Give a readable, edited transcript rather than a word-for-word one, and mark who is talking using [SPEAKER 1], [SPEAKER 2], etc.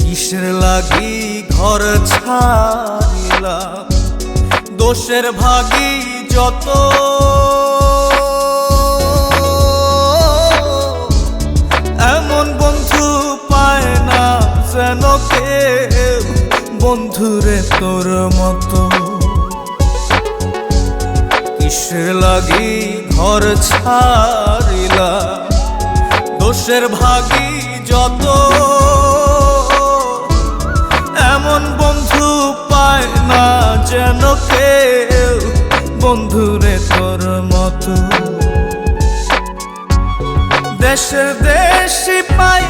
[SPEAKER 1] কিসের লাগি ঘর ছাড়িলা, দোষের ভাগী যত। এমন বন্ধু পায় না যেন কেউ, বন্ধুরে তোর মতো। কিসের লাগি ঘর ছাড়িলা, দোষের ভাগী যত। এমন বন্ধু পায় না যেন কেউ, বন্ধুরে তোর মতো। দেশের দেশি পায়